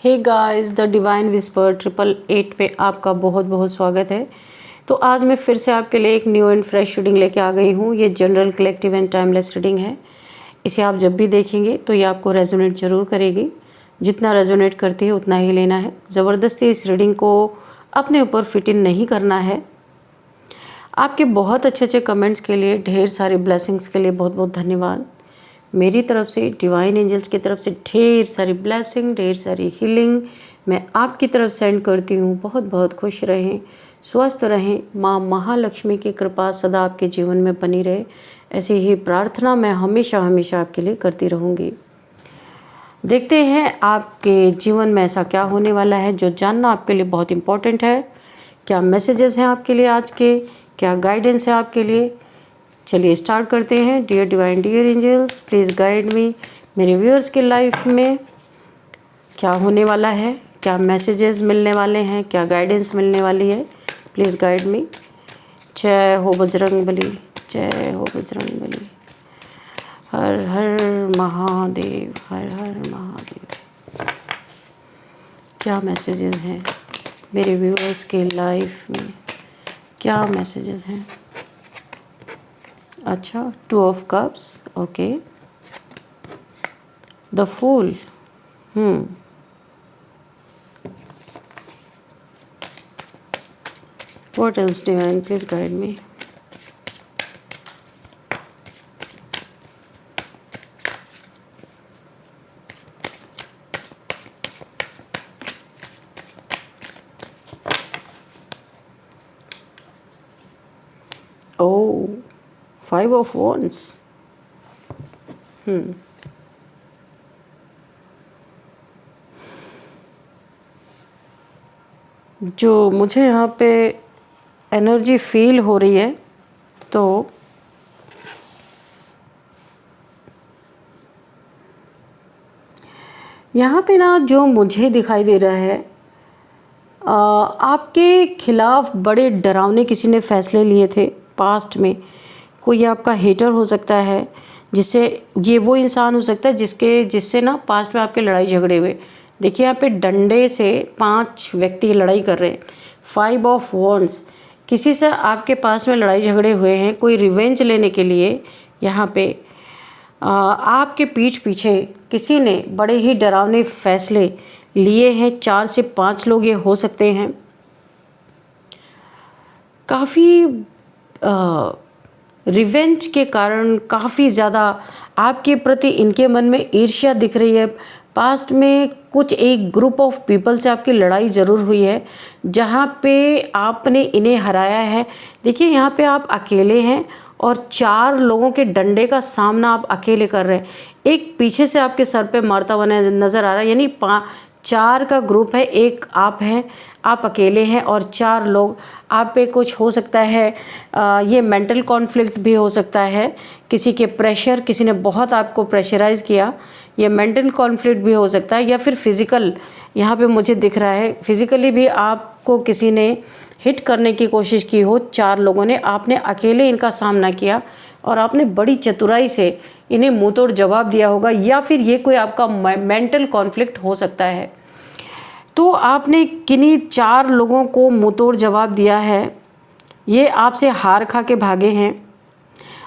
Hey guys, the divine whisper 888 पे आपका बहुत बहुत स्वागत है। तो आज मैं फिर से आपके लिए एक न्यू एंड फ्रेश रीडिंग लेके आ गई हूँ। ये general, collective and timeless reading है। इसे आप जब भी देखेंगे तो ये आपको रेजोनेट ज़रूर करेगी। जितना रेजोनेट करती है उतना ही लेना है। ज़बरदस्ती इस रीडिंग को अपने ऊपर फिट इन नहीं करना है। आपके बहुत अच्छे अच्छे कमेंट्स के लिए, ढेर सारे ब्लेसिंग्स के लिए बहुत बहुत धन्यवाद। मेरी तरफ से, डिवाइन एंजल्स की तरफ से ढेर सारी ब्लेसिंग, ढेर सारी हीलिंग मैं आपकी तरफ सेंड करती हूँ। बहुत बहुत खुश रहें, स्वस्थ रहें। माँ महालक्ष्मी की कृपा सदा आपके जीवन में बनी रहे, ऐसी ही प्रार्थना मैं हमेशा हमेशा आपके लिए करती रहूँगी। देखते हैं आपके जीवन में ऐसा क्या होने वाला है जो जानना आपके लिए बहुत इम्पोर्टेंट है। क्या मैसेजेस हैं आपके लिए आज के, क्या गाइडेंस है आपके लिए। चलिए स्टार्ट करते हैं। Dear divine, dear angels, please guide me. मेरे व्यूअर्स के लाइफ में क्या होने वाला है, क्या मैसेजेस मिलने वाले हैं, क्या गाइडेंस मिलने वाली है, प्लीज़ गाइड मी। जय हो बजरंग बली, जय हो बजरंग बली। हर हर महादेव, हर हर महादेव। क्या मैसेजेस हैं मेरे व्यूअर्स के लाइफ में, क्या मैसेजेस हैं। अच्छा, 2 of Cups, okay. The fool, What else, divine? Please guide me. Oh, 5 of Wands. जो मुझे यहाँ पे एनर्जी फील हो रही है, तो यहाँ पे ना जो मुझे दिखाई दे रहा है, आपके खिलाफ बड़े डरावने किसी ने फैसले लिए थे पास्ट में। कोई आपका हेटर हो सकता है, जिससे ये वो इंसान हो सकता है जिससे ना पास्ट में आपके लड़ाई झगड़े हुए। देखिए यहाँ पे डंडे से 5 व्यक्ति लड़ाई कर रहे हैं। 5 of Wands, किसी से आपके पास में लड़ाई झगड़े हुए हैं। कोई रिवेंज लेने के लिए यहाँ पे आपके पीठ पीछे किसी ने बड़े ही डरावने फैसले लिए हैं। 4 से 5 लोग ये हो सकते हैं। काफ़ी रिवेंज के कारण काफ़ी ज़्यादा आपके प्रति इनके मन में ईर्ष्या दिख रही है। पास्ट में कुछ एक ग्रुप ऑफ पीपल से आपकी लड़ाई ज़रूर हुई है, जहाँ पे आपने इन्हें हराया है। देखिए यहाँ पे आप अकेले हैं और 4 लोगों के डंडे का सामना आप अकेले कर रहे हैं। एक पीछे से आपके सर पे मारता हुआ नज़र आ रहा है, यानी 4 का ग्रुप है। एक आप हैं, आप अकेले हैं और 4 लोग आप पे कुछ हो सकता है। ये मेंटल कॉन्फ्लिक्ट भी हो सकता है, किसी के प्रेशर, किसी ने बहुत आपको प्रेशराइज़ किया। ये मेंटल कॉन्फ्लिक्ट भी हो सकता है, या फिर फिज़िकल, यहाँ पे मुझे दिख रहा है फिज़िकली भी आपको किसी ने हिट करने की कोशिश की हो। 4 लोगों ने, आपने अकेले इनका सामना किया और आपने बड़ी चतुराई से इन्हें मुँह तोड़ जवाब दिया होगा, या फिर ये कोई आपका मेंटल कॉन्फ्लिक्ट हो सकता है। तो आपने किन्हीं 4 लोगों को मुँहतोड़ जवाब दिया है। ये आपसे हार खा के भागे हैं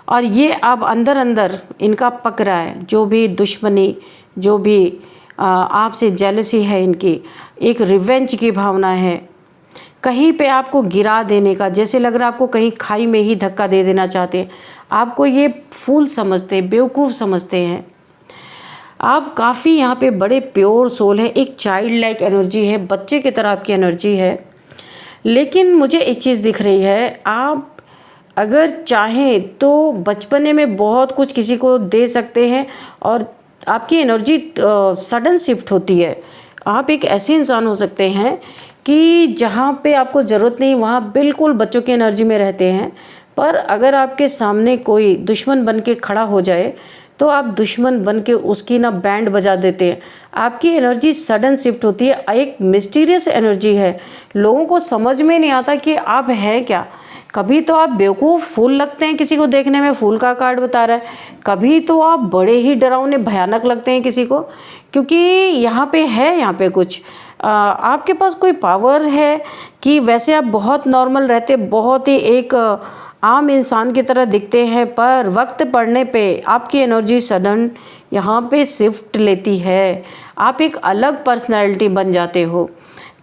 और ये अब अंदर अंदर इनका पक रहा है। जो भी दुश्मनी, जो भी आपसे जेलसी है, इनकी एक रिवेंज की भावना है। कहीं पे आपको गिरा देने का, जैसे लग रहा है आपको कहीं खाई में ही धक्का दे देना चाहते हैं। आपको ये फूल समझते हैं, बेवकूफ़ समझते हैं। आप काफ़ी यहाँ पे बड़े प्योर सोल है, एक चाइल्ड लाइक एनर्जी है, बच्चे की तरह आपकी एनर्जी है। लेकिन मुझे एक चीज़ दिख रही है, आप अगर चाहें तो बचपने में बहुत कुछ किसी को दे सकते हैं और आपकी एनर्जी सडन शिफ्ट होती है। आप एक ऐसे इंसान हो सकते हैं कि जहाँ पे आपको ज़रूरत नहीं, वहाँ बिल्कुल बच्चों की एनर्जी में रहते हैं। पर अगर आपके सामने कोई दुश्मन बन के खड़ा हो जाए तो आप दुश्मन बन के उसकी ना बैंड बजा देते हैं। आपकी एनर्जी सडन शिफ्ट होती है, एक मिस्टीरियस एनर्जी है। लोगों को समझ में नहीं आता कि आप हैं क्या। कभी तो आप बेवकूफ़ फूल लगते हैं, किसी को देखने में फूल का कार्ड बता रहा है। कभी तो आप बड़े ही डरावने भयानक लगते हैं किसी को, क्योंकि यहाँ पे है, यहाँ पे कुछ आपके पास कोई पावर है कि वैसे आप बहुत नॉर्मल रहते, बहुत ही एक आम इंसान की तरह दिखते हैं, पर वक्त पड़ने पे आपकी एनर्जी सडन यहाँ पे शिफ्ट लेती है, आप एक अलग पर्सनैलिटी बन जाते हो।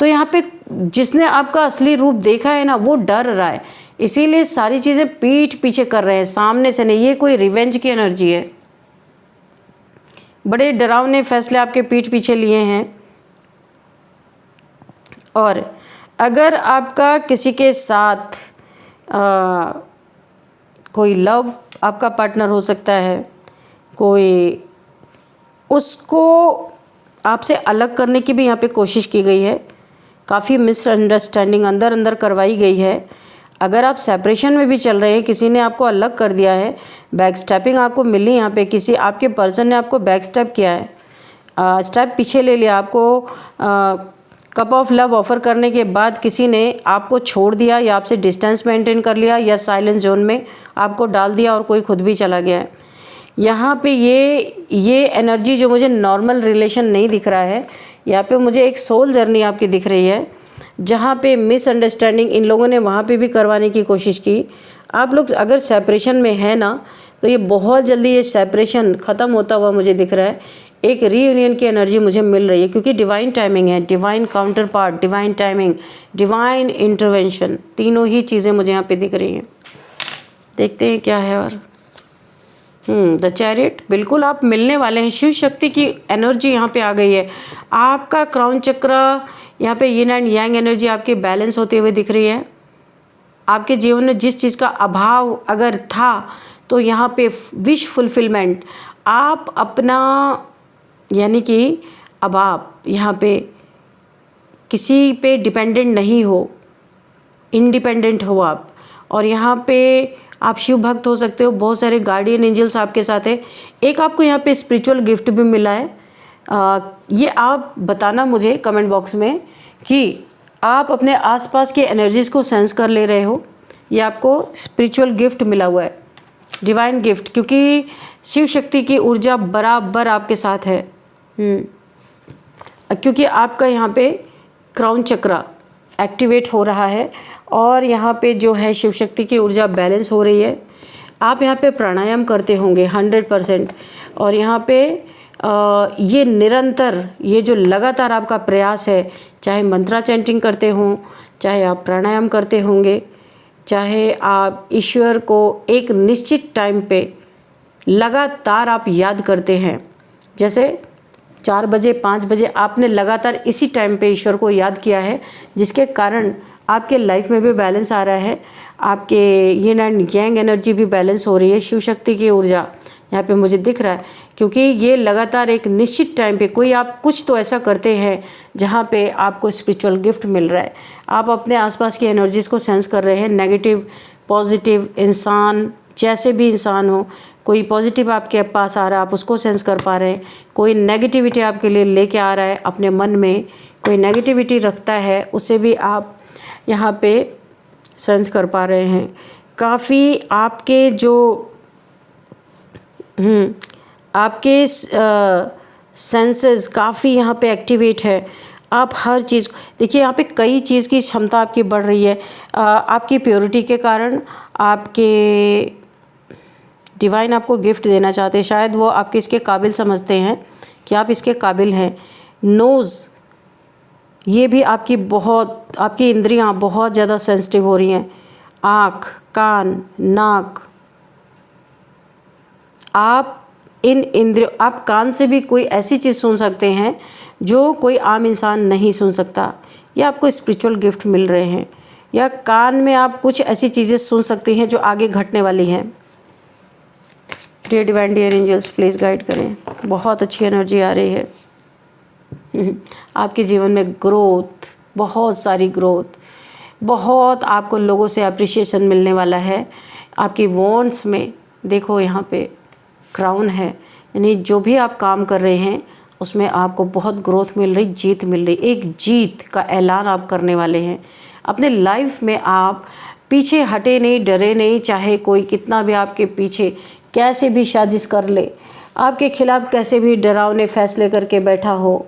तो यहाँ पे जिसने आपका असली रूप देखा है ना, वो डर रहा है, इसीलिए सारी चीज़ें पीठ पीछे कर रहे हैं, सामने से नहीं। ये कोई रिवेंज की एनर्जी है, बड़े डरावने फैसले आपके पीठ पीछे लिए हैं। और अगर आपका किसी के साथ कोई लव आपका पार्टनर हो सकता है, कोई उसको आपसे अलग करने की भी यहाँ पे कोशिश की गई है, काफ़ी मिसअंडरस्टैंडिंग अंदर अंदर करवाई गई है। अगर आप सेपरेशन में भी चल रहे हैं, किसी ने आपको अलग कर दिया है, बैक स्टेपिंग आपको मिली, यहाँ पे किसी आपके पर्सन ने आपको बैक स्टेप किया है, स्टेप पीछे ले लिया, आपको कप ऑफ लव ऑफ़र करने के बाद किसी ने आपको छोड़ दिया या आपसे डिस्टेंस मेंटेन कर लिया या साइलेंस जोन में आपको डाल दिया और कोई खुद भी चला गया है। यहाँ पे ये एनर्जी जो मुझे नॉर्मल रिलेशन नहीं दिख रहा है, यहाँ पे मुझे एक सोल जर्नी आपकी दिख रही है, जहाँ पे मिसअंडरस्टैंडिंग इन लोगों ने वहाँ पे भी करवाने की कोशिश की। आप लोग अगर सेपरेशन में है ना, तो ये बहुत जल्दी ये सेपरेशन ख़त्म होता हुआ मुझे दिख रहा है। एक रीयूनियन की एनर्जी मुझे मिल रही है, क्योंकि डिवाइन टाइमिंग है, divine counter part, divine timing, divine intervention, तीनों ही चीज़ें मुझे यहाँ पे दिख रही हैं। देखते हैं क्या है। और द चैरियट, बिल्कुल आप मिलने वाले हैं। शिव शक्ति की एनर्जी यहाँ पे आ गई है। आपका क्राउन चक्र यहाँ पे यिन एंड यांग एनर्जी आपके बैलेंस होते हुए दिख रही है। आपके जीवन में जिस चीज़ का अभाव अगर था, तो यहाँ पे विश फुलफिलमेंट, आप अपना यानी कि अब आप यहाँ पे किसी पे डिपेंडेंट नहीं हो, इंडिपेंडेंट हो आप। और यहाँ पे आप शिव भक्त हो सकते हो, बहुत सारे गार्डियन एंजल्स आपके साथ है। एक आपको यहाँ पे स्पिरिचुअल गिफ्ट भी मिला है। ये आप बताना मुझे कमेंट बॉक्स में कि आप अपने आसपास के एनर्जीज़ को सेंस कर ले रहे हो। ये आपको स्पिरिचुअल गिफ्ट मिला हुआ है, डिवाइन गिफ्ट, क्योंकि शिव शक्ति की ऊर्जा बराबर आपके साथ है। क्योंकि आपका यहाँ पे क्राउन चक्र एक्टिवेट हो रहा है और यहाँ पे जो है शिव शक्ति की ऊर्जा बैलेंस हो रही है। आप यहाँ पे प्राणायाम करते होंगे 100%। और यहाँ पे ये निरंतर, ये जो लगातार आपका प्रयास है, चाहे मंत्रा चैंटिंग करते हों, चाहे आप प्राणायाम करते होंगे, चाहे आप ईश्वर को एक निश्चित टाइम पे लगातार आप याद करते हैं, जैसे 4 बजे 5 बजे आपने लगातार इसी टाइम पे ईश्वर को याद किया है, जिसके कारण आपके लाइफ में भी बैलेंस आ रहा है। आपके यिन एंड यांग एनर्जी भी बैलेंस हो रही है। शिव शक्ति की ऊर्जा यहाँ पे मुझे दिख रहा है, क्योंकि ये लगातार एक निश्चित टाइम पे कोई आप कुछ तो ऐसा करते हैं जहाँ पे आपको स्पिरिचुअल गिफ्ट मिल रहा है। आप अपने आसपास की एनर्जीज़ को सेंस कर रहे हैं। नेगेटिव पॉजिटिव इंसान, जैसे भी इंसान हो, कोई पॉजिटिव आपके पास आ रहा है आप उसको सेंस कर पा रहे हैं, कोई नेगेटिविटी आपके लिए लेके आ रहा है अपने मन में, कोई नेगेटिविटी रखता है उसे भी आप यहाँ पे सेंस कर पा रहे हैं। काफ़ी आपके जो आपके सेंसेस काफ़ी यहाँ पे एक्टिवेट है। आप हर चीज़ देखिए, यहाँ पे कई चीज़ की क्षमता आपकी बढ़ रही है। आपकी प्योरिटी के कारण आपके डिवाइन आपको गिफ्ट देना चाहते हैं। शायद वो आपके इसके काबिल समझते हैं कि आप इसके काबिल हैं। नोज़, ये भी आपकी इंद्रियां बहुत ज़्यादा सेंसिटिव हो रही हैं। आँख, कान, नाक, आप इन इंद्रियों, आप कान से भी कोई ऐसी चीज़ सुन सकते हैं जो कोई आम इंसान नहीं सुन सकता। या आपको स्पिरिचुअल गिफ्ट मिल रहे हैं, या कान में आप कुछ ऐसी चीज़ें सुन सकते हैं जो आगे घटने वाली हैं। Dear divine, dear angels, please guide करें। बहुत अच्छी एनर्जी आ रही है। आपके जीवन में ग्रोथ, बहुत सारी ग्रोथ, बहुत आपको लोगों से अप्रिशिएशन मिलने वाला है। आपकी वॉन्ट्स में देखो, यहाँ पे क्राउन है, यानी जो भी आप काम कर रहे हैं उसमें आपको बहुत ग्रोथ मिल रही, जीत मिल रही। एक जीत का ऐलान आप करने वाले हैं अपने लाइफ में। आप पीछे हटे नहीं, डरे नहीं, चाहे कोई कितना भी आपके पीछे कैसे भी साजिश कर ले, आपके खिलाफ कैसे भी डरावने फैसले करके बैठा हो,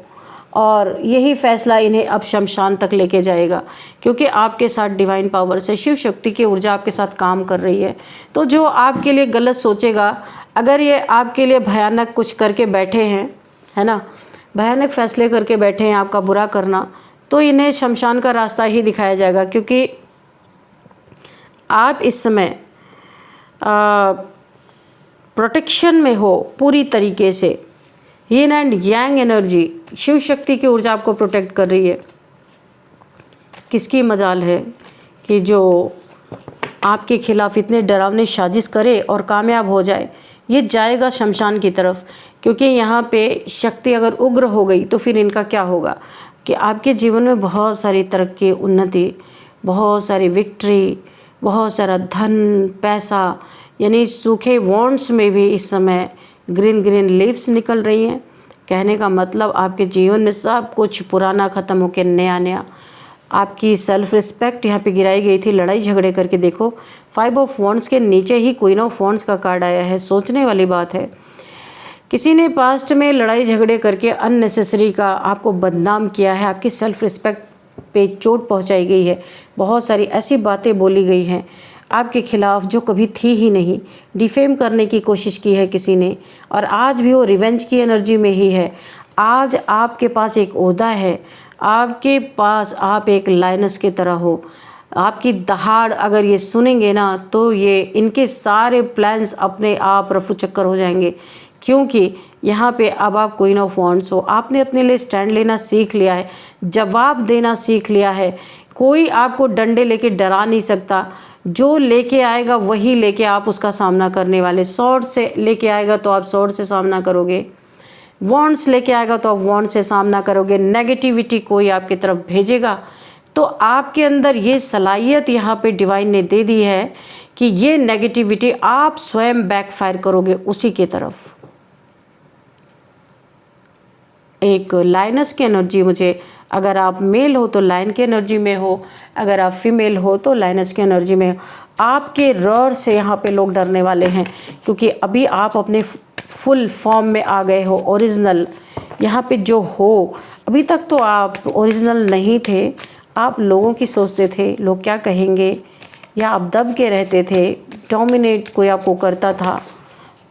और यही फैसला इन्हें अब शमशान तक लेके जाएगा, क्योंकि आपके साथ डिवाइन पावर से शिव शक्ति की ऊर्जा आपके साथ काम कर रही है। तो जो आपके लिए गलत सोचेगा, अगर ये आपके लिए भयानक कुछ करके बैठे हैं, है ना, भयानक फैसले करके बैठे हैं आपका बुरा करना, तो इन्हें शमशान का रास्ता ही दिखाया जाएगा। क्योंकि आप इस समय प्रोटेक्शन में हो पूरी तरीके से। Yin and yang energy, Shiv Shakti की ऊर्जा आपको प्रोटेक्ट कर रही है। किसकी मजाल है कि जो आपके खिलाफ इतने डरावने साजिश करे और कामयाब हो जाए। ये जाएगा शमशान की तरफ, क्योंकि यहाँ पे शक्ति अगर उग्र हो गई तो फिर इनका क्या होगा कि आपके जीवन में बहुत सारी तरक्की, उन्नति, बहुत सारी विक्ट्री, बहुत सारा धन, पैसा, यानी सूखे वॉन्ड्स में भी इस समय ग्रीन ग्रीन लीव्स निकल रही हैं। कहने का मतलब आपके जीवन में सब कुछ पुराना ख़त्म होकर नया नया। आपकी सेल्फ रिस्पेक्ट यहाँ पे गिराई गई थी लड़ाई झगड़े करके। देखो 5 ऑफ वॉन्ड्स के नीचे ही क्वीन ऑफ वॉन्ड्स का कार्ड आया है। सोचने वाली बात है। किसी ने पास्ट में लड़ाई झगड़े करके अननेसेसरी का आपको बदनाम किया है, आपकी सेल्फ रिस्पेक्ट पे चोट पहुंचाई गई है, बहुत सारी ऐसी बातें बोली गई हैं आपके खिलाफ जो कभी थी ही नहीं। डिफेम करने की कोशिश की है किसी ने, और आज भी वो रिवेंज की एनर्जी में ही है। आज आपके पास एक ओहदा है, आपके पास आप एक लायनस की तरह हो। आपकी दहाड़ अगर ये सुनेंगे ना, तो ये इनके सारे प्लान्स अपने आप रफू चक्कर हो जाएंगे। क्योंकि यहाँ पे अब आप क्वीन ऑफ वॉन्ड्स हो। आपने अपने लिए स्टैंड लेना सीख लिया है, जवाब देना सीख लिया है। कोई आपको डंडे लेके डरा नहीं सकता। जो लेके आएगा वही लेके आप उसका सामना करने वाले। स्वॉर्ड से लेके आएगा तो आप स्वॉर्ड से सामना करोगे, वॉन्ड्स लेके आएगा तो आप वॉन्ड से सामना करोगे। नेगेटिविटी कोई आपकी तरफ भेजेगा तो आपके अंदर ये सलाहियत यहाँ पे डिवाइन ने दे दी है कि ये नेगेटिविटी आप स्वयं बैकफायर करोगे उसी की तरफ। एक लायनस की एनर्जी मुझे, अगर आप मेल हो तो लायन की एनर्जी में हो, अगर आप फीमेल हो तो लायनस की एनर्जी में हो। आपके रॉर से यहाँ पे लोग डरने वाले हैं, क्योंकि अभी आप अपने फुल फॉर्म में आ गए हो, ओरिजिनल यहाँ पे जो हो। अभी तक तो आप ओरिजिनल नहीं थे, आप लोगों की सोचते थे लोग क्या कहेंगे, या आप दब के रहते थे, डोमिनेट कोई आपको करता था।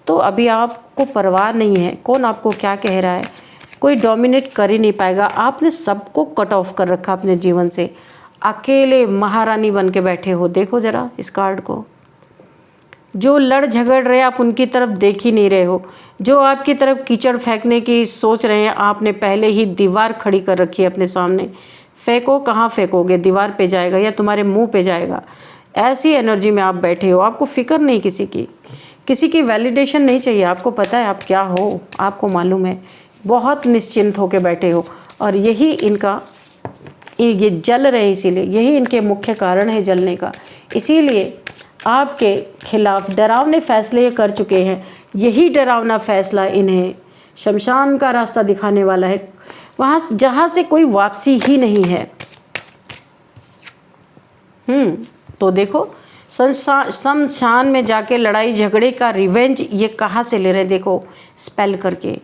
तो अभी आपको परवाह नहीं है कौन आपको क्या कह रहा है, कोई डोमिनेट कर ही नहीं पाएगा। आपने सबको कट ऑफ कर रखा अपने जीवन से, अकेले महारानी बन के बैठे हो। देखो ज़रा इस कार्ड को, जो लड़ झगड़ रहे आप उनकी तरफ देख ही नहीं रहे हो। जो आपकी तरफ कीचड़ फेंकने की सोच रहे हैं, आपने पहले ही दीवार खड़ी कर रखी है अपने सामने। फेंको, कहाँ फेंकोगे, दीवार पे जाएगा या तुम्हारे मुंह पे जाएगा। ऐसी एनर्जी में आप बैठे हो। आपको फिक्र नहीं किसी की वैलिडेशन नहीं चाहिए। आपको पता है आप क्या हो, आपको मालूम है, बहुत निश्चिंत होकर बैठे हो। और यही इनका, ये जल रहे हैं, इसीलिए यही इनके मुख्य कारण है जलने का। इसीलिए आपके खिलाफ डरावने फैसले ये कर चुके हैं। यही डरावना फैसला इन्हें शमशान का रास्ता दिखाने वाला है, वहाँ जहाँ से कोई वापसी ही नहीं है। तो देखो शमशान में जाके लड़ाई झगड़े का रिवेंज ये कहाँ से ले रहे हैं। देखो स्पेल करके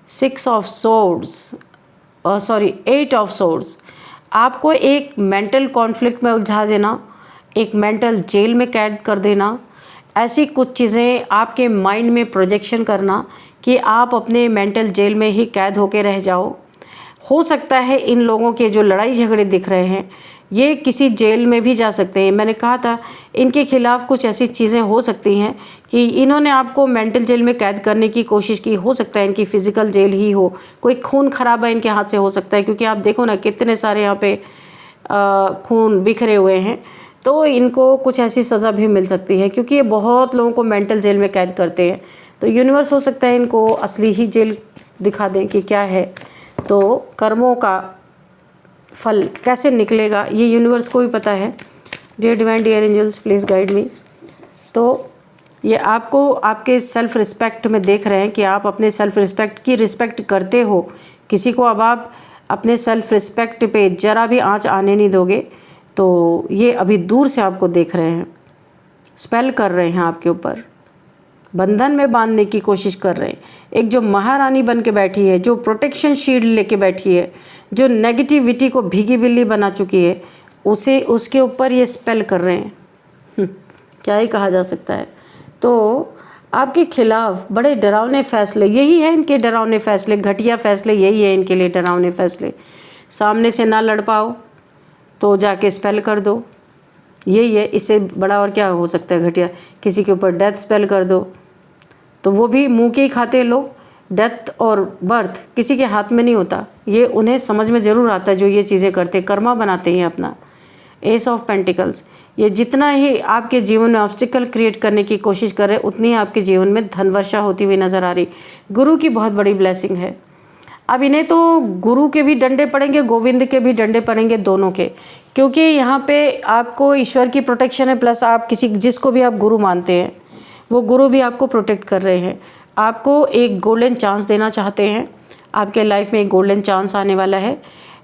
6 ऑफ सोर्ड्स, 8 ऑफ सोर्ड्स। आपको एक मेंटल कॉन्फ्लिक्ट में उलझा देना, एक मेंटल जेल में कैद कर देना, ऐसी कुछ चीज़ें आपके माइंड में प्रोजेक्शन करना कि आप अपने मेंटल जेल में ही कैद होके रह जाओ। हो सकता है इन लोगों के जो लड़ाई झगड़े दिख रहे हैं ये किसी जेल में भी जा सकते हैं। मैंने कहा था इनके खिलाफ कुछ ऐसी चीज़ें हो सकती हैं कि इन्होंने आपको मेंटल जेल में कैद करने की कोशिश की। हो सकता है इनकी फ़िज़िकल जेल ही हो, कोई खून खराबा इनके हाथ से हो सकता है, क्योंकि आप देखो ना कितने सारे यहाँ पे खून बिखरे हुए हैं। तो इनको कुछ ऐसी सज़ा भी मिल सकती है, क्योंकि ये बहुत लोगों को मेंटल जेल में कैद करते हैं। तो यूनिवर्स हो सकता है इनको असली ही जेल दिखा दें कि क्या है। तो कर्मों का फल कैसे निकलेगा ये यूनिवर्स को भी पता है। Dear divine, dear angels, please guide me. तो ये आपको आपके सेल्फ रिस्पेक्ट में देख रहे हैं कि आप अपने सेल्फ रिस्पेक्ट की रिस्पेक्ट करते हो। किसी को अब आप अपने सेल्फ रिस्पेक्ट पे ज़रा भी आँच आने नहीं दोगे। तो ये अभी दूर से आपको देख रहे हैं, स्पेल कर रहे हैं आपके ऊपर। बंधन में बांधने की कोशिश कर रहे हैं। एक जो महारानी बन के बैठी है, जो प्रोटेक्शन शील्ड लेके बैठी है, जो नेगेटिविटी को भीगी बिल्ली बना चुकी है, उसे उसके ऊपर ये स्पेल कर रहे हैं। क्या ही कहा जा सकता है। तो आपके खिलाफ बड़े डरावने फैसले, यही है इनके डरावने फैसले, घटिया फैसले, यही है इनके लिए डरावने फैसले। सामने से ना लड़ पाओ तो जाके स्पेल कर दो, यही है। इससे बड़ा और क्या हो सकता है घटिया। किसी के ऊपर डेथ स्पेल कर दो तो वो भी मुंह के ही खाते हैं लोग। डेथ और बर्थ किसी के हाथ में नहीं होता, ये उन्हें समझ में ज़रूर आता है जो ये चीज़ें करते हैं, कर्मा बनाते हैं अपना। एस ऑफ पेंटिकल्स, ये जितना ही आपके जीवन में ऑब्स्टिकल क्रिएट करने की कोशिश कर रहे हैं, उतनी ही आपके जीवन में धन वर्षा होती हुई नज़र आ रही। गुरु की बहुत बड़ी ब्लेसिंग है। अब इन्हें तो गुरु के भी डंडे पड़ेंगे, गोविंद के भी डंडे पड़ेंगे, दोनों के, क्योंकि यहाँ पे आपको ईश्वर की प्रोटेक्शन है, प्लस आप किसी जिसको भी आप गुरु मानते हैं वो गुरु भी आपको प्रोटेक्ट कर रहे हैं। आपको एक गोल्डन चांस देना चाहते हैं। आपके लाइफ में एक गोल्डन चांस आने वाला है,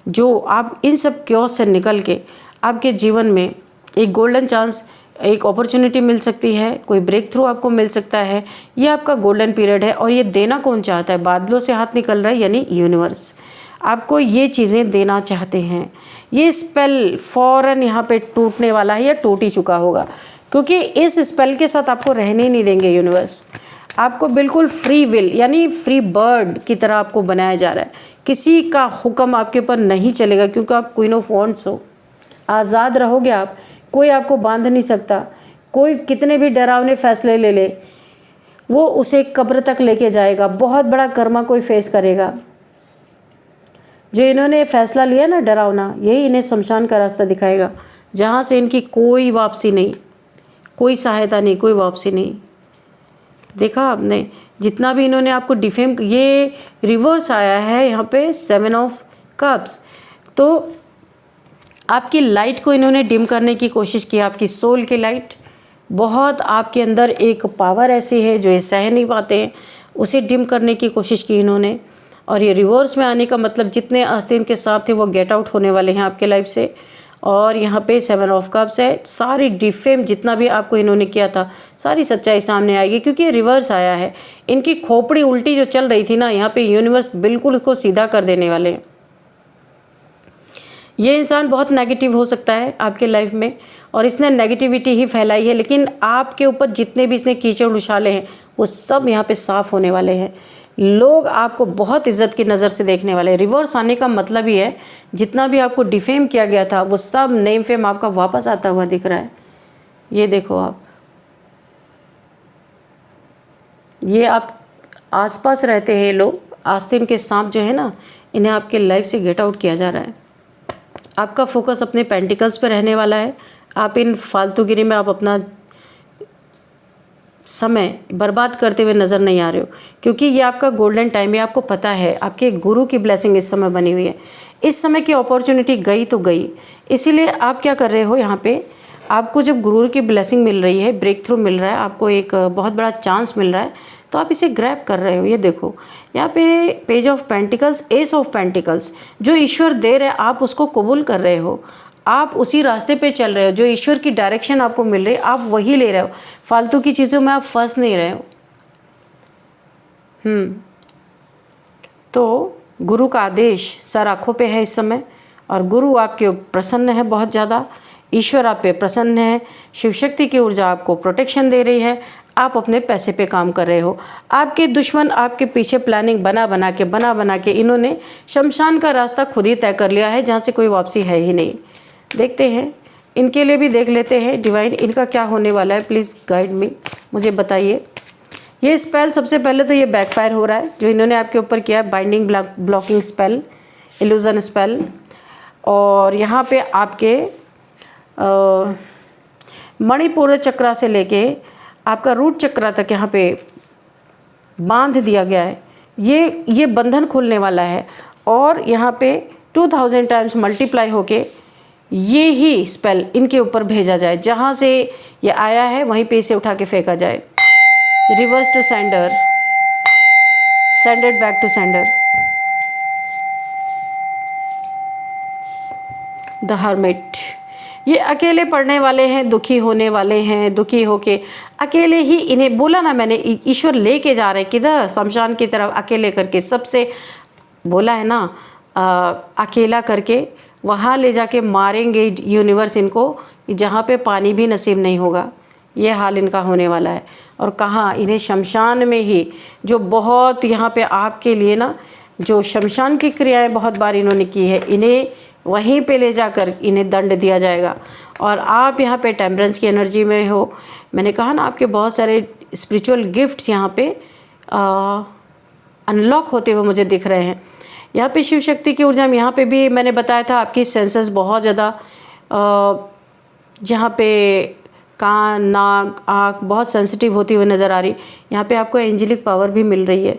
जो आप इन सब क्योस से निकल के आपके जीवन में एक गोल्डन चांस, एक अपॉर्चुनिटी मिल सकती है, कोई ब्रेक थ्रू आपको मिल सकता है। ये आपका गोल्डन पीरियड है। और ये देना कौन चाहता है? बादलों से हाथ निकल रहा है, यानी यूनिवर्स आपको ये चीज़ें देना चाहते हैं। ये स्पेल फ़ौरन यहाँ पे टूटने वाला है या टूट ही चुका होगा, क्योंकि इस स्पेल के साथ आपको रहने ही नहीं देंगे यूनिवर्स। आपको बिल्कुल फ्री विल यानी फ्री बर्ड की तरह आपको बनाया जा रहा है। किसी का हुक्म आपके ऊपर नहीं चलेगा, क्योंकि आप क्वीन ऑफ वॉन्ड्स हो। आज़ाद रहोगे आप, कोई आपको बांध नहीं सकता। कोई कितने भी डरावने फैसले ले ले, वो उसे कब्र तक लेके जाएगा। बहुत बड़ा कर्मा कोई फेस करेगा। जो इन्होंने फैसला लिया ना डरावना, यही इन्हें शमशान का रास्ता दिखाएगा, जहाँ से इनकी कोई वापसी नहीं, कोई सहायता नहीं, कोई वापसी नहीं। देखा आपने, जितना भी इन्होंने आपको डिफेम, ये रिवर्स आया है यहाँ पे 7 ऑफ कप्स। तो आपकी लाइट को इन्होंने डिम करने की कोशिश की, आपकी सोल की लाइट। बहुत आपके अंदर एक पावर ऐसी है जो ये सह नहीं पाते हैं, उसे डिम करने की कोशिश की इन्होंने। और ये रिवर्स में आने का मतलब जितने आस्तीन के साथ थे वो गेट आउट होने वाले हैं आपके लाइफ से। और यहाँ पे 7 ऑफ कप्स है। सारी डिफेम जितना भी आपको इन्होंने किया था, सारी सच्चाई सामने आएगी, क्योंकि ये रिवर्स आया है। इनकी खोपड़ी उल्टी जो चल रही थी ना, यहाँ पे यूनिवर्स बिल्कुल उसको सीधा कर देने वाले हैं। ये इंसान बहुत नेगेटिव हो सकता है आपके लाइफ में, और इसने नेगेटिविटी ही फैलाई है, लेकिन आपके ऊपर जितने भी इसने कीचड़ उछाले हैं वो सब यहाँ पे साफ़ होने वाले हैं। लोग आपको बहुत इज्जत की नज़र से देखने वाले हैं। रिवर्स आने का मतलब ही है जितना भी आपको डिफेम किया गया था वो सब नेम फेम आपका वापस आता हुआ दिख रहा है। ये देखो आप, ये आप आसपास रहते हैं लोग, आस्तीन के सांप जो है ना, इन्हें आपके लाइफ से गेट आउट किया जा रहा है। आपका फोकस अपने पेंटिकल्स पे रहने वाला है। आप इन फालतूगिरी में आप अपना समय बर्बाद करते हुए नज़र नहीं आ रहे हो, क्योंकि ये आपका गोल्डन टाइम है। आपको पता है आपके गुरु की ब्लेसिंग इस समय बनी हुई है। इस समय की अपॉर्चुनिटी गई तो गई, इसीलिए आप क्या कर रहे हो, यहाँ पे आपको जब गुरु की ब्लेसिंग मिल रही है, ब्रेक थ्रू मिल रहा है, आपको एक बहुत बड़ा चांस मिल रहा है, तो आप इसे ग्रैब कर रहे हो। ये देखो यहाँ पे page of pentacles, S of pentacles, जो ईश्वर दे रहे आप उसको कबूल कर रहे हो। आप उसी रास्ते पे चल रहे हो, जो ईश्वर की डायरेक्शन आपको मिल रही है आप वही ले रहे हो। फालतू की चीज़ों में आप फंस नहीं रहे हो। तो गुरु का आदेश सर आँखों पे है इस समय, और गुरु आपके प्रसन्न है बहुत ज़्यादा। ईश्वर आप पे प्रसन्न है। शिव शक्ति की ऊर्जा आपको प्रोटेक्शन दे रही है। आप अपने पैसे पे काम कर रहे हो। आपके दुश्मन आपके पीछे प्लानिंग बना बना के इन्होंने शमशान का रास्ता खुद ही तय कर लिया है, जहाँ से कोई वापसी है ही नहीं। देखते हैं, इनके लिए भी देख लेते हैं डिवाइन, इनका क्या होने वाला है। प्लीज़ गाइड मी, मुझे बताइए। ये स्पेल सबसे पहले तो ये बैकफायर हो रहा है जो इन्होंने आपके ऊपर किया है, binding blocking spell, illusion spell. और यहाँ पे आपके मणिपुर चक्रा से लेके आपका रूट चक्रा तक यहाँ पे बांध दिया गया है। ये बंधन खुलने वाला है, और यहाँ पे 2000 टाइम्स मल्टीप्लाई होके ये ही स्पेल इनके ऊपर भेजा जाए। जहाँ से ये आया है वहीं पे इसे उठा के फेंका जाए। Reverse to sender, send it back to sender. The hermit, ये अकेले पड़ने वाले हैं, दुखी होने वाले हैं, दुखी होके अकेले ही इन्हें बोला ना मैंने, ईश्वर लेके जा रहे हैं किधर, शमशान की तरफ, अकेले करके, सबसे बोला है ना अकेला करके वहाँ ले जाके मारेंगे यूनिवर्स इनको, जहाँ पे पानी भी नसीब नहीं होगा। ये हाल इनका होने वाला है। और कहाँ, इन्हें शमशान में ही, जो बहुत यहाँ पे आपके लिए ना, जो शमशान की क्रियाएं बहुत बार इन्होंने की है, इन्हें वहीं पे ले जाकर इन्हें दंड दिया जाएगा। और आप यहाँ पे टेम्परेंस की एनर्जी में हो। मैंने कहा ना आपके बहुत सारे स्पिरिचुअल गिफ्ट्स यहाँ पे अनलॉक होते हुए मुझे दिख रहे हैं। यहाँ पे शिव शक्ति की ऊर्जा में, यहाँ पे भी मैंने बताया था आपकी सेंसेस बहुत ज़्यादा, जहाँ पे कान, नाक, आँख बहुत सेंसिटिव होती हुई नज़र आ रही। यहाँ पे आपको एंजेलिक पावर भी मिल रही है।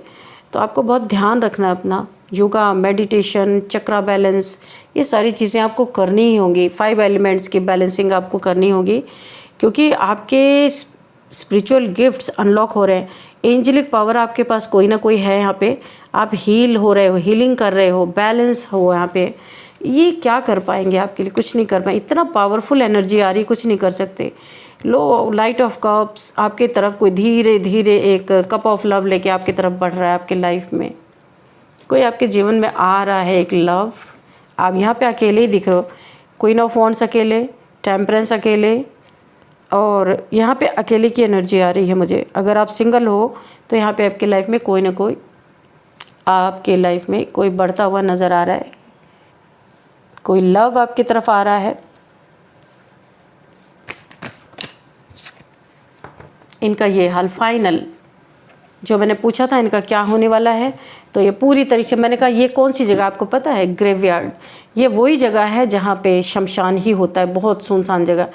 तो आपको बहुत ध्यान रखना है अपना। योगा, मेडिटेशन, चक्रा बैलेंस, ये सारी चीज़ें आपको करनी ही होंगी। 5 एलिमेंट्स की बैलेंसिंग आपको करनी होगी, क्योंकि आपके स्पिरिचुअल गिफ्ट्स अनलॉक हो रहे हैं। एंजेलिक पावर आपके पास कोई ना कोई है। यहाँ पे आप हील हो रहे हो, हीलिंग कर रहे हो, बैलेंस हो। यहाँ पे ये क्या कर पाएंगे आपके लिए? कुछ नहीं कर पाए। इतना पावरफुल एनर्जी आ रही, कुछ नहीं कर सकते। लो लाइट ऑफ कप्स आपके तरफ, कोई धीरे धीरे एक कप ऑफ लव लेके आपकी तरफ बढ़ रहा है। आपके लाइफ में कोई आपके जीवन में आ रहा है, एक लव। आप यहाँ पे अकेले ही दिख रहे हो। क्वीन ऑफ वॉन्ड्स अकेले, टेम्परेंस अकेले, और यहाँ पे अकेले की एनर्जी आ रही है मुझे। अगर आप सिंगल हो तो यहाँ पे आपके लाइफ में कोई ना कोई, आपके लाइफ में कोई बढ़ता हुआ नज़र आ रहा है, कोई लव आपकी तरफ आ रहा है। इनका ये हाल फाइनल, जो मैंने पूछा था इनका क्या होने वाला है, तो ये पूरी तरीके से, मैंने कहा ये कौन सी जगह आपको पता है? ग्रेवयार्ड। ये वही जगह है जहाँ पे शमशान ही होता है, बहुत सुनसान जगह।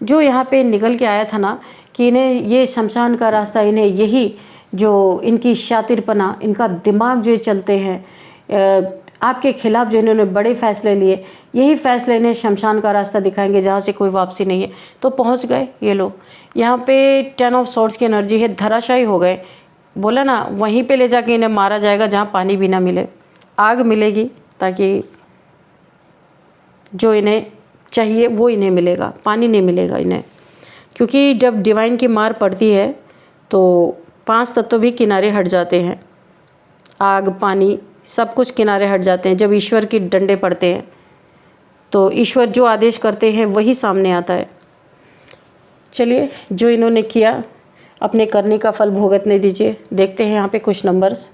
जो यहाँ पे निकल के आया था ना कि इन्हें ये शमशान का रास्ता, इन्हें यही जो इनकी शातिरपना, इनका दिमाग जो चलते हैं आपके खिलाफ, जो इन्होंने बड़े फैसले लिए, यही फैसले इन्हें शमशान का रास्ता दिखाएंगे जहाँ से कोई वापसी नहीं है। तो पहुँच गए ये लोग। यहाँ पे 10 ऑफ सॉर्ड्स की एनर्जी है, धराशायी हो गए। बोला ना वहीं पे ले जाके इन्हें मारा जाएगा जहाँ पानी भी ना मिले, आग मिलेगी ताकि जो इन्हें चाहिए वो इन्हें मिलेगा, पानी नहीं मिलेगा इन्हें। क्योंकि जब डिवाइन की मार पड़ती है तो 5 तत्व भी किनारे हट जाते हैं। आग, पानी, सब कुछ किनारे हट जाते हैं। जब ईश्वर की डंडे पड़ते हैं तो ईश्वर जो आदेश करते हैं वही सामने आता है। चलिए, जो इन्होंने किया अपने करने का फल भुगतने दीजिए। देखते हैं यहाँ पे कुछ नंबर्स।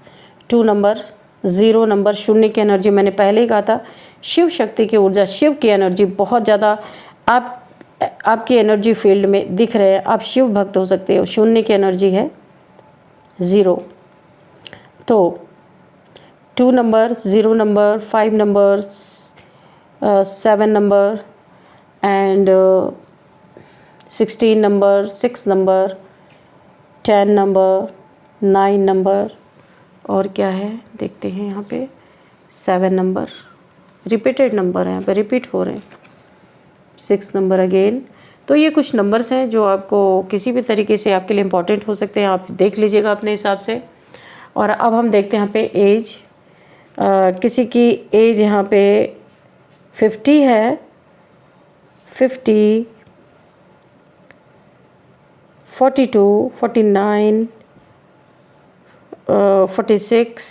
2 नंबर, 0 नंबर, शून्य की एनर्जी मैंने पहले ही कहा था। शिव शक्ति की ऊर्जा, शिव की एनर्जी बहुत ज़्यादा आपकी एनर्जी फील्ड में दिख रहे हैं। आप शिव भक्त हो सकते हो। शून्य की एनर्जी है 0। तो 2 number, 0 number, 5 number, 7 number and 16 number, 6 number, 10 number, 9 number, और क्या है देखते हैं यहाँ पे 7 नंबर। रिपीटेड नंबर हैं यहाँ पे, रिपीट हो रहे हैं। 6 नंबर अगेन। तो ये कुछ नंबर्स हैं जो आपको किसी भी तरीके से आपके लिए इम्पोर्टेंट हो सकते हैं। आप देख लीजिएगा अपने हिसाब से। और अब हम देखते हैं यहाँ पे एज। किसी की एज यहाँ पे 50 है, 50, 42, 49, 46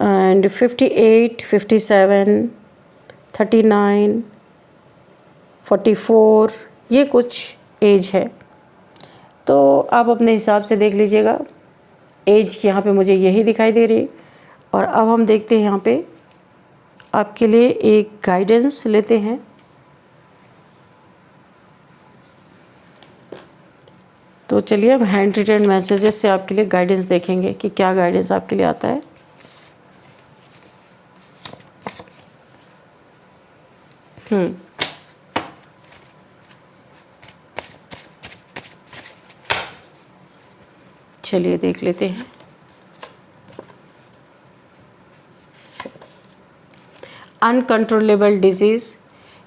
and 58, 57, 39, 44, ये कुछ एज है। तो आप अपने हिसाब से देख लीजिएगा। एज यहाँ पे मुझे यही दिखाई दे रही। और अब हम देखते हैं यहाँ पे आपके लिए एक गाइडेंस लेते हैं। तो चलिए हम हैंड रिटन मैसेजेस से आपके लिए गाइडेंस देखेंगे कि क्या गाइडेंस आपके लिए आता है। चलिए देख लेते हैं। Uncontrollable disease.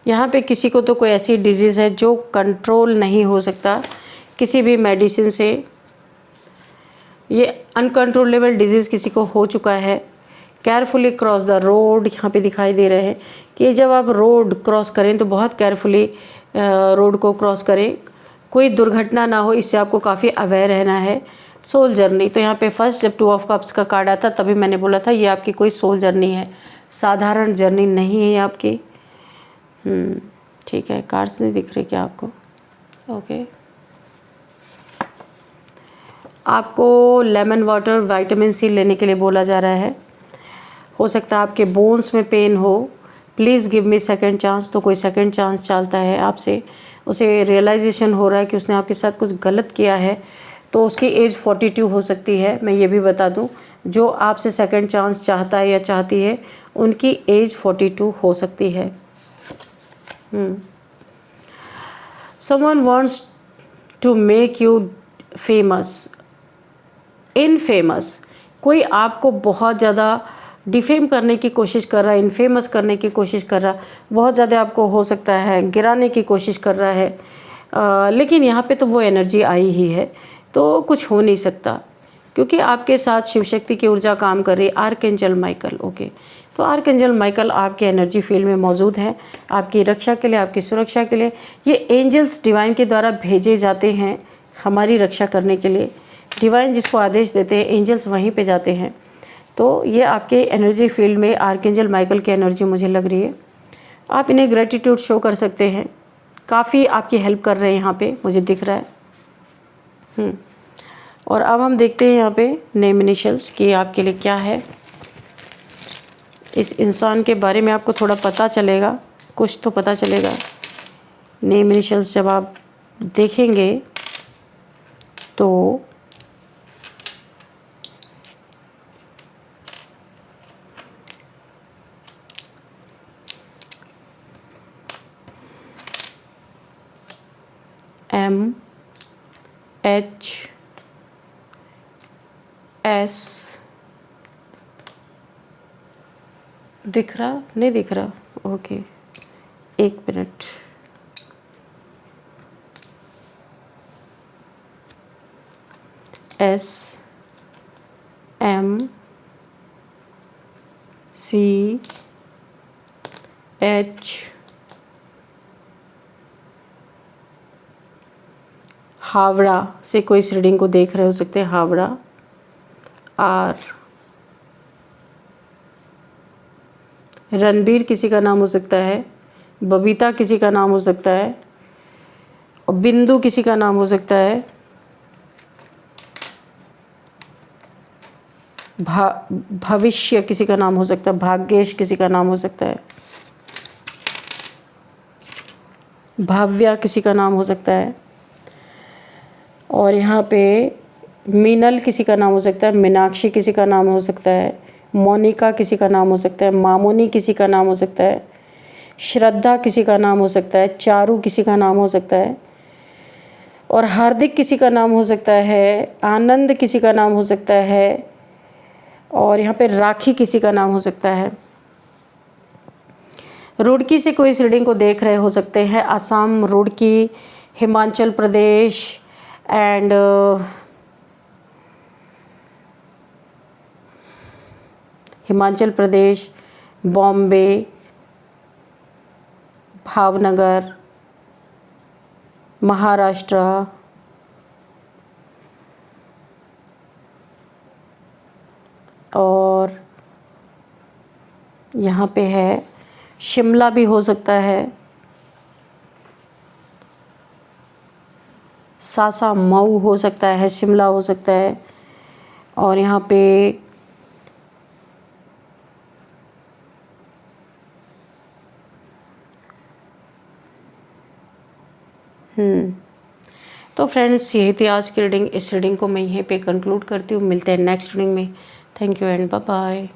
यहाँ पे किसी को तो कोई ऐसी डिजीज़ है जो कंट्रोल नहीं हो सकता किसी भी मेडिसिन से। ये अनकंट्रोलेबल डिजीज़ किसी को हो चुका है, केयरफुली क्रॉस द रोड यहाँ पे दिखाई दे रहे हैं कि जब आप रोड क्रॉस करें तो बहुत केयरफुली रोड को क्रॉस करें, कोई दुर्घटना ना हो, इससे आपको काफ़ी अवेयर रहना है। सोल जर्नी, तो यहाँ पे फर्स्ट जब 2 ऑफ कप्स का कार्ड आता तभी मैंने बोला था ये आपकी कोई सोल जर्नी है, साधारण जर्नी नहीं है ये आपकी। ठीक है, कार्ड्स नहीं दिख रहे क्या आपको? ओके, आपको लेमन वाटर विटामिन सी लेने के लिए बोला जा रहा है। हो सकता है आपके बोन्स में पेन हो, please give me second chance. तो कोई सेकंड चांस चाहता है आपसे, उसे रियलाइजेशन हो रहा है कि उसने आपके साथ कुछ गलत किया है, तो उसकी एज 42 हो सकती है। मैं ये भी बता दूं, जो आपसे सेकंड चांस चाहता है या चाहती है उनकी एज 42 हो सकती है। Someone wants to make you famous, infamous. कोई आपको बहुत ज़्यादा डिफेम करने की कोशिश कर रहा है, इनफेमस करने की कोशिश कर रहा है, बहुत ज़्यादा आपको हो सकता है गिराने की कोशिश कर रहा है। लेकिन यहाँ पे तो वो एनर्जी आई ही है, तो कुछ हो नहीं सकता, क्योंकि आपके साथ शिव शक्ति की ऊर्जा काम कर रही है। आर्कएंजल माइकल, ओके, तो आर्कएंजल माइकल आपके एनर्जी फील्ड में मौजूद है, आपकी रक्षा के लिए, आपकी सुरक्षा के लिए। ये एंजल्स डिवाइन के द्वारा भेजे जाते हैं हमारी रक्षा करने के लिए। डिवाइन जिसको आदेश देते हैं, एंजल्स वहीं पे जाते हैं। तो ये आपके एनर्जी फील्ड में आर्कएंजल माइकल की एनर्जी मुझे लग रही है। आप इन्हें ग्रेटिट्यूड शो कर सकते हैं, काफ़ी आपकी हेल्प कर रहे हैं यहाँ पे, मुझे दिख रहा है। और अब हम देखते हैं यहाँ पे नेम इनिशियल्स कि आपके लिए क्या है। इस इंसान के बारे में आपको थोड़ा पता चलेगा, कुछ तो पता चलेगा। नेम इनिशियल्स जब आप देखेंगे तो MHS दिख रहा, नहीं दिख रहा? ओके, एक मिनट। SMCH हावड़ा से कोई इस रीडिंग को देख रहे हो सकते हैं, हावड़ा। R रणबीर किसी का नाम हो सकता है, बबीता किसी का नाम हो सकता है, और बिंदु किसी का नाम हो सकता है, भविष्य किसी का नाम हो सकता है, भाग्येश किसी का नाम हो सकता है, भाव्या किसी का नाम हो सकता है, और यहाँ पे मीनल किसी का नाम हो सकता है, मीनाक्षी किसी का नाम हो सकता है, मोनिका किसी का नाम हो सकता है, मामोनी किसी का नाम हो सकता है, श्रद्धा किसी का नाम हो सकता है, चारू किसी का नाम हो सकता है, और हार्दिक किसी का नाम हो सकता है, आनंद किसी का नाम हो सकता है, और यहाँ पे राखी किसी का नाम हो सकता है। रुड़की से कोई इस रीडिंग को देख रहे हो सकते हैं, असम, रुड़की, हिमाचल प्रदेश एंड हिमाचल प्रदेश, बॉम्बे, भावनगर, महाराष्ट्र, और यहाँ पे है शिमला भी हो सकता है, सासा मऊ हो सकता है, शिमला हो सकता है, और यहाँ पे तो फ्रेंड्स यही थी आज की रीडिंग। इस रीडिंग को मैं यहीं पे कंक्लूड करती हूँ। मिलते हैं नेक्स्ट रीडिंग में। Thank you and bye bye.